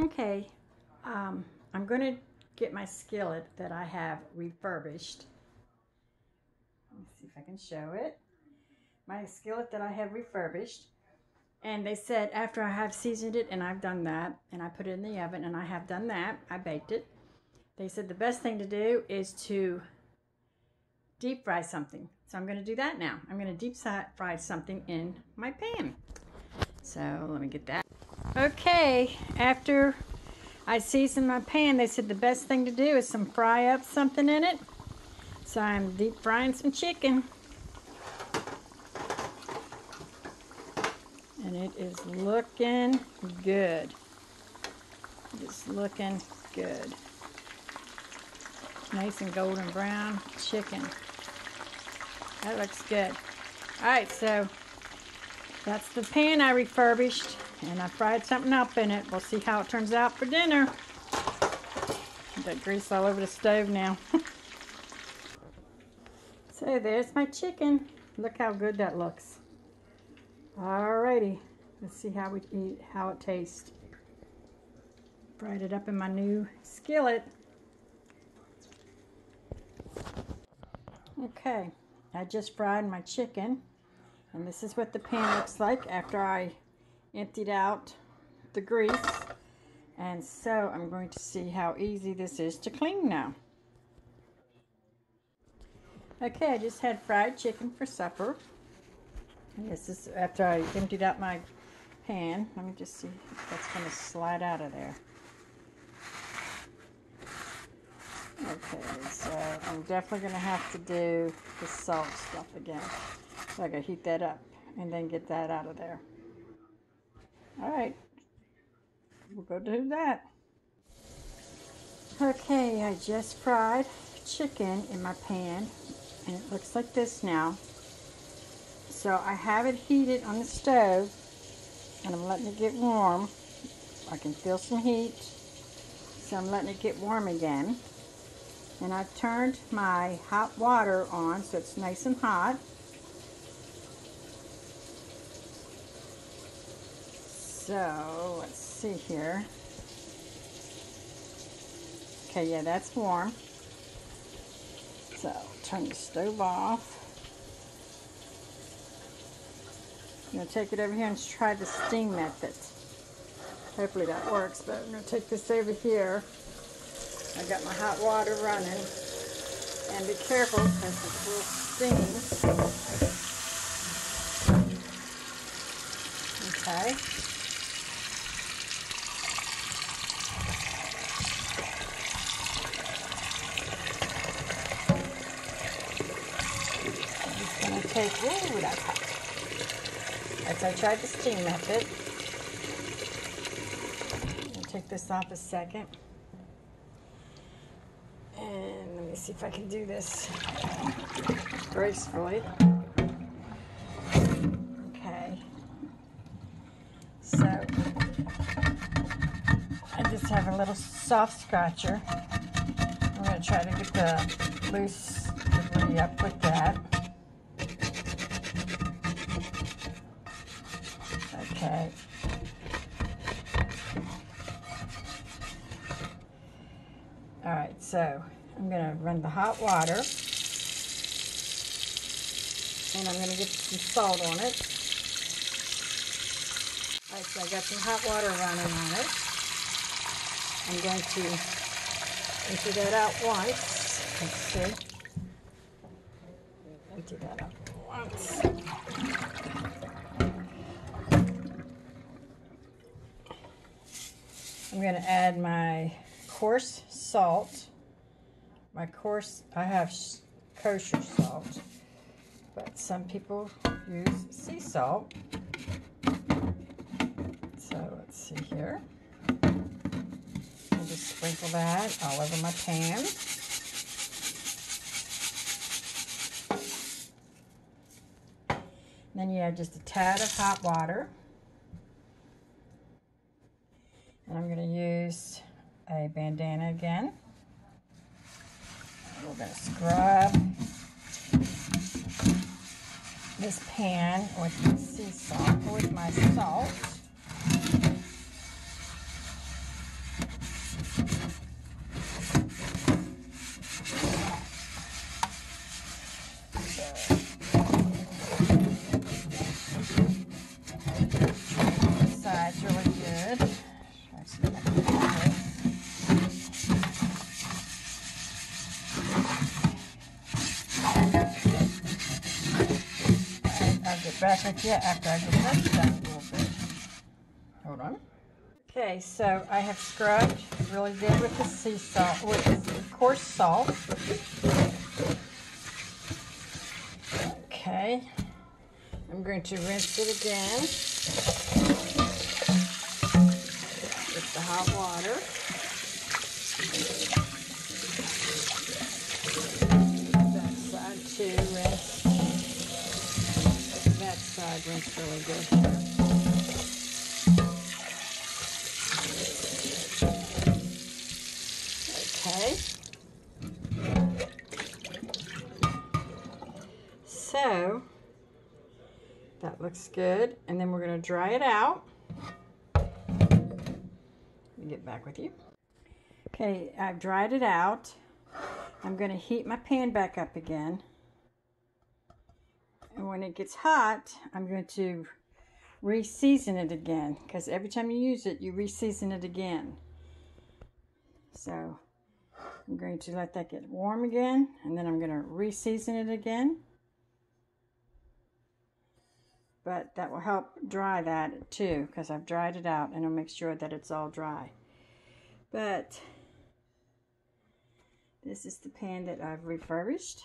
Okay, I'm going to get my skillet that I have refurbished. Let me see if I can show it. My skillet that I have refurbished. And they said after I have seasoned it, and I've done that, and I put it in the oven, and I have done that, I baked it. They said the best thing to do is to deep fry something. So I'm going to do that now. I'm going to deep fry something in my pan. So let me get that. Okay, after I seasoned my pan, they said the best thing to do is fry up something in it. So I'm deep frying some chicken. And it is looking good. It is looking good. Nice and golden brown chicken. That looks good. Alright, so that's the pan I refurbished, and I fried something up in it. We'll see how it turns out for dinner. Got grease all over the stove now. So there's my chicken. Look how good that looks. Alrighty, let's see how it tastes. Fried it up in my new skillet. Okay, I just fried my chicken, and this is what the pan looks like after I emptied out the grease. And so I'm going to see how easy this is to clean now. Okay, I just had fried chicken for supper. And this is after I emptied out my pan. Let me just see if that's going to slide out of there. Okay, so I'm definitely going to have to do the salt stuff again. So I got to heat that up and then get that out of there. Alright, we'll go do that. Okay, I just fried chicken in my pan, and it looks like this now. So I have it heated on the stove, and I'm letting it get warm. I can feel some heat, so I'm letting it get warm again. And I've turned my hot water on so it's nice and hot. So let's see here. Okay, yeah, that's warm. So turn the stove off. I'm going to take it over here and try the steam method. Hopefully that works, but I'm going to take this over here. I got my hot water running, and be careful because it will steam. Okay. I'm just going to take, ooh, that's hot. As I tried the steam method. I'm going to take this off a second. And let me see if I can do this gracefully. Okay. So, I just have a little soft scratcher. I'm going to try to get the loose debris up with that. Okay. Alright, so I'm going to run the hot water, and I'm going to get some salt on it. Alright, so I got some hot water running on it. I'm going to empty that out once. Let's see. Empty that out once. I'm going to add my coarse salt. My coarse, I have kosher salt, but some people use sea salt. So let's see here. I'll just sprinkle that all over my pan. Then you have just a tad of hot water. And I'm going to use a bandana again. We're going to scrub this pan with my sea salt, with my salt. back with you after I get that done a little bit. Hold on. Okay, so I have scrubbed really good with the sea salt, with the coarse salt. Okay, I'm going to rinse it again with the hot water. That side too, rinse. That side rinse really good here. Okay. So that looks good, and then we're going to dry it out. Let me get back with you. Okay, I've dried it out. I'm going to heat my pan back up again. And when it gets hot, I'm going to re-season it again, because every time you use it, you re-season it again. So I'm going to let that get warm again, and then I'm going to re-season it again. But that will help dry that too, because I've dried it out, and I'll make sure that it's all dry. But this is the pan that I've refurbished.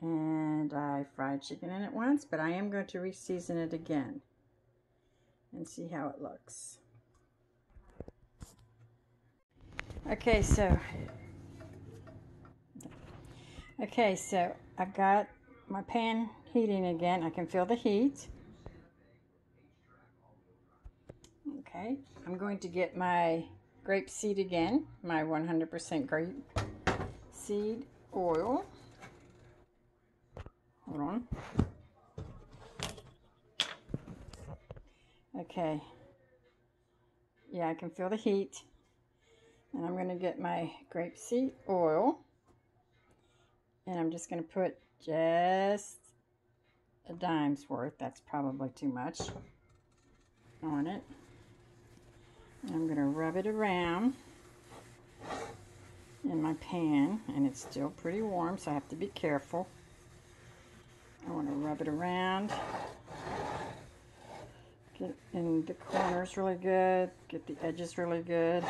And I fried chicken in it once, but I am going to re-season it again and see how it looks. Okay, so I've got my pan heating again. I can feel the heat. Okay, I'm going to get my grape seed again, my 100% grape seed oil. Hold on. Okay. Yeah, I can feel the heat. And I'm going to get my grapeseed oil. And I'm just going to put just a dime's worth. That's probably too much on it. And I'm going to rub it around in my pan. And it's still pretty warm, so I have to be careful. I want to rub it around. Get in the corners really good. Get the edges really good.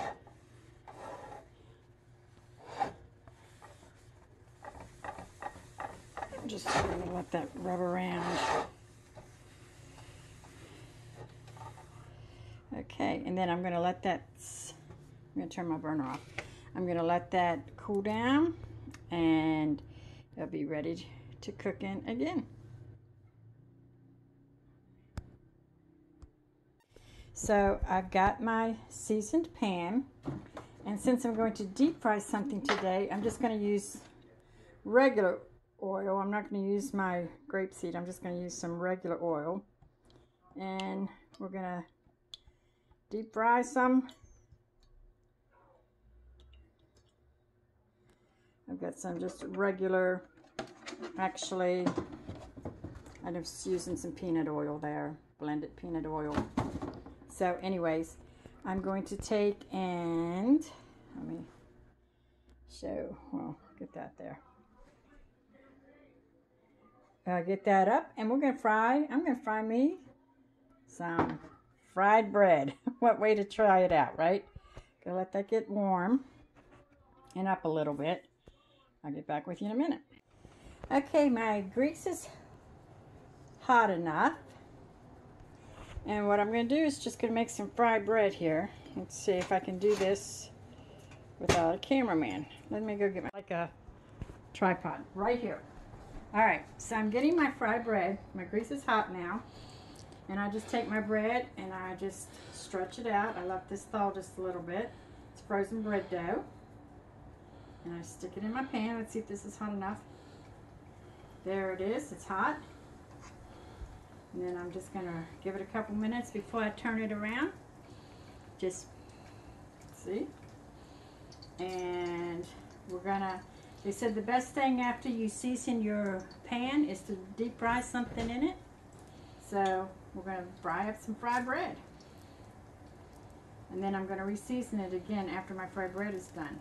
I'm just going to let that rub around. Okay, and then I'm going to let that, I'm going to turn my burner off. I'm going to let that cool down, and it'll be ready to cook in again. So I've got my seasoned pan, and since I'm going to deep fry something today, I'm just going to use regular oil. I'm not going to use my grapeseed. I'm just going to use some regular oil, and we're going to deep fry some. I've got some just regular, actually I'm just using some peanut oil there, blended peanut oil. So anyways, I'm going to take and, let me show, well, get that there. Get that up, and we're going to fry, I'm going to fry me some fried bread. What way to try it out, right? Gonna let that get warm and up a little bit. I'll get back with you in a minute. Okay, my grease is hot enough. And what I'm going to do is just going to make some fried bread here. Let's see if I can do this without a cameraman. Let me go get like a tripod right here. Alright, so I'm getting my fried bread. My grease is hot now. And I just take my bread and I just stretch it out. I let this thaw just a little bit. It's frozen bread dough. And I stick it in my pan. Let's see if this is hot enough. There it is. It's hot. And then I'm just going to give it a couple minutes before I turn it around. Just see. And we're going to, they said the best thing after you season your pan is to deep fry something in it. So we're going to fry up some fried bread. And then I'm going to re-season it again after my fried bread is done.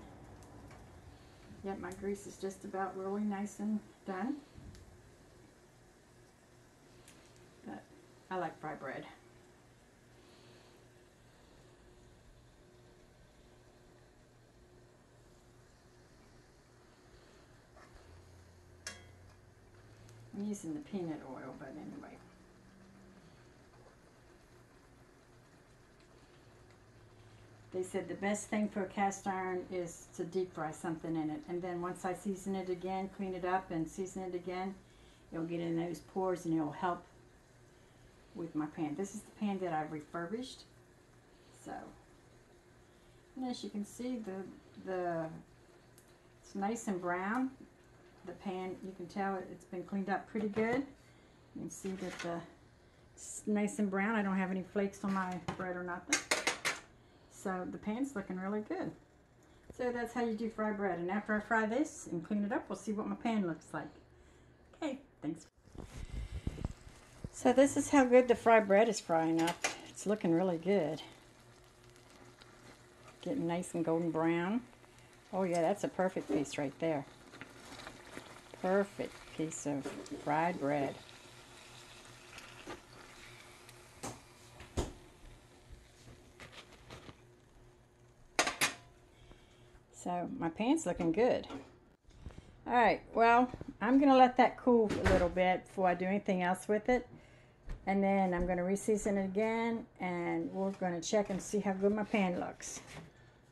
Yep, my grease is just about really nice and done. I'm using the peanut oil, but anyway. They said the best thing for a cast iron is to deep fry something in it. And then once I season it again, clean it up and season it again, it'll get in those pores and it'll help with my pan. This is the pan that I've refurbished. So, and as you can see, it's nice and brown. The pan, you can tell it's been cleaned up pretty good. You can see that it's nice and brown. I don't have any flakes on my bread or nothing. So the pan's looking really good. So that's how you do fry bread. And after I fry this and clean it up, we'll see what my pan looks like. Okay, thanks. So this is how good the fried bread is frying up. It's looking really good. Getting nice and golden brown. Oh yeah, that's a perfect piece right there. Perfect piece of fried bread. So my pan's looking good. Alright, well, I'm going to let that cool a little bit before I do anything else with it. And then I'm going to re-season it again, and we're going to check and see how good my pan looks.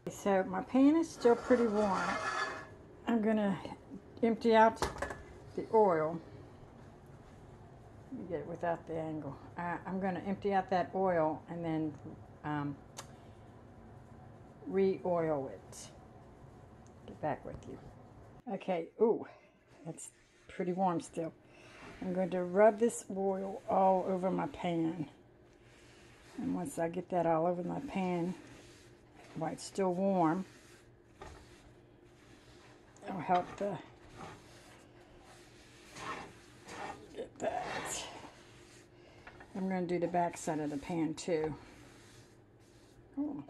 So my pan is still pretty warm. I'm going to empty out the oil. Let me get it without the angle. I'm going to empty out that oil and then re-oil it. Get back with you. Okay, ooh, that's pretty warm still. I'm going to rub this oil all over my pan. And once I get that all over my pan, while it's still warm, it'll help to get that. I'm going to do the back side of the pan too. Ooh.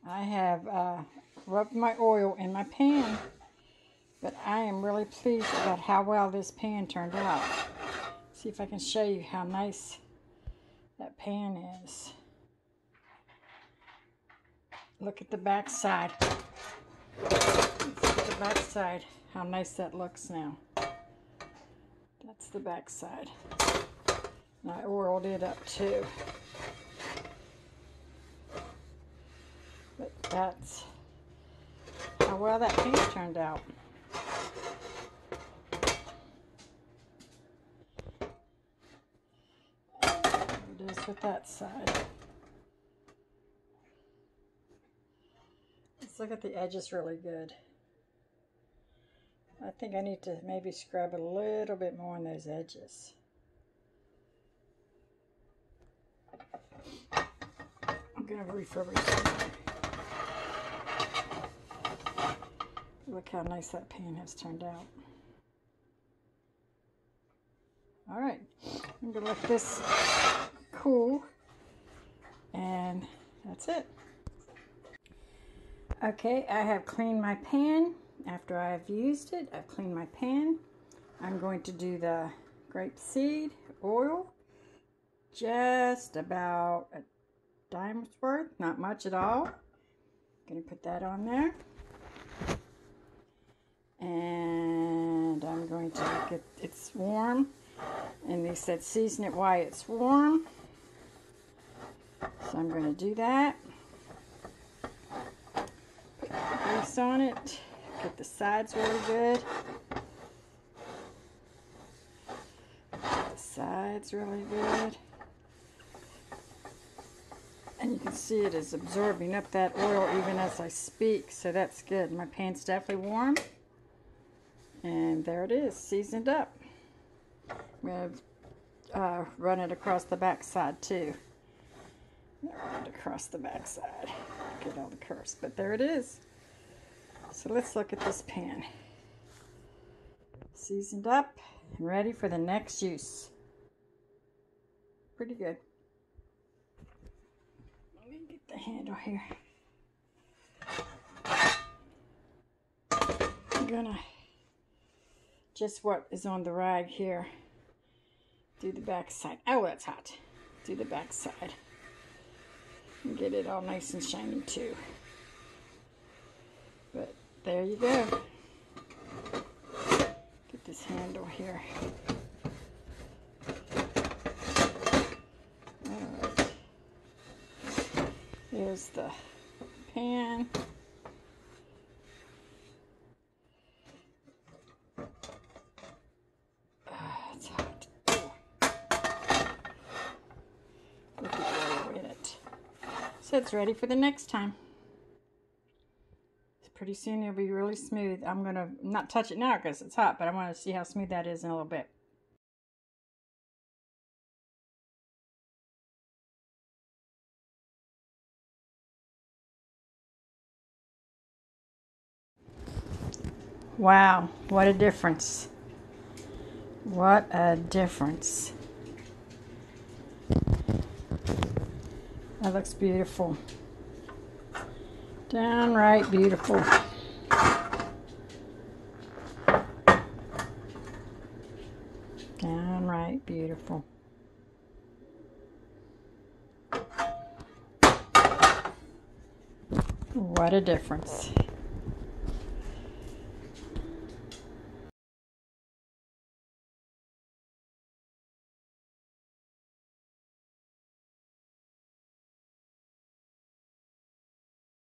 I have rubbed my oil in my pan, but I am really pleased about how well this pan turned out. See if I can show you how nice that pan is. Look at the back side. Let's look at the back side, how nice that looks now. That's the back side. And I oiled it up too. But that's how well that pan turned out. It is with that side. Let's look at the edges really good. I think I need to maybe scrub a little bit more on those edges. I'm going to refurbish some. Look how nice that pan has turned out. Alright, I'm going to let this cool, and that's it. Okay, I have cleaned my pan. After I've used it, I've cleaned my pan. I'm going to do the grapeseed oil, just about a dime's worth, not much at all. I'm going to put that on there. And I'm going to get, it's warm, and they said season it while it's warm, so I'm going to do that. Put grease on it, get the sides really good, get the sides really good, and you can see it is absorbing up that oil even as I speak, so that's good. My pan's definitely warm. And there it is, seasoned up. I'm going to run it across the back side too. Run it across the back side. Get all the curves, but there it is. So let's look at this pan. Seasoned up and ready for the next use. Pretty good. Let me get the handle here. I'm gonna just what is on the rag here. Do the back side. Oh, that's hot. Do the back side. And get it all nice and shiny too. But there you go. Get this handle here. Alright. Here's the pan. It's hot. Put the oil in it. So it's ready for the next time. Pretty soon it'll be really smooth. I'm going to not touch it now because it's hot, but I want to see how smooth that is in a little bit. Wow, what a difference. What a difference. That looks beautiful. Downright beautiful. Downright beautiful. What a difference.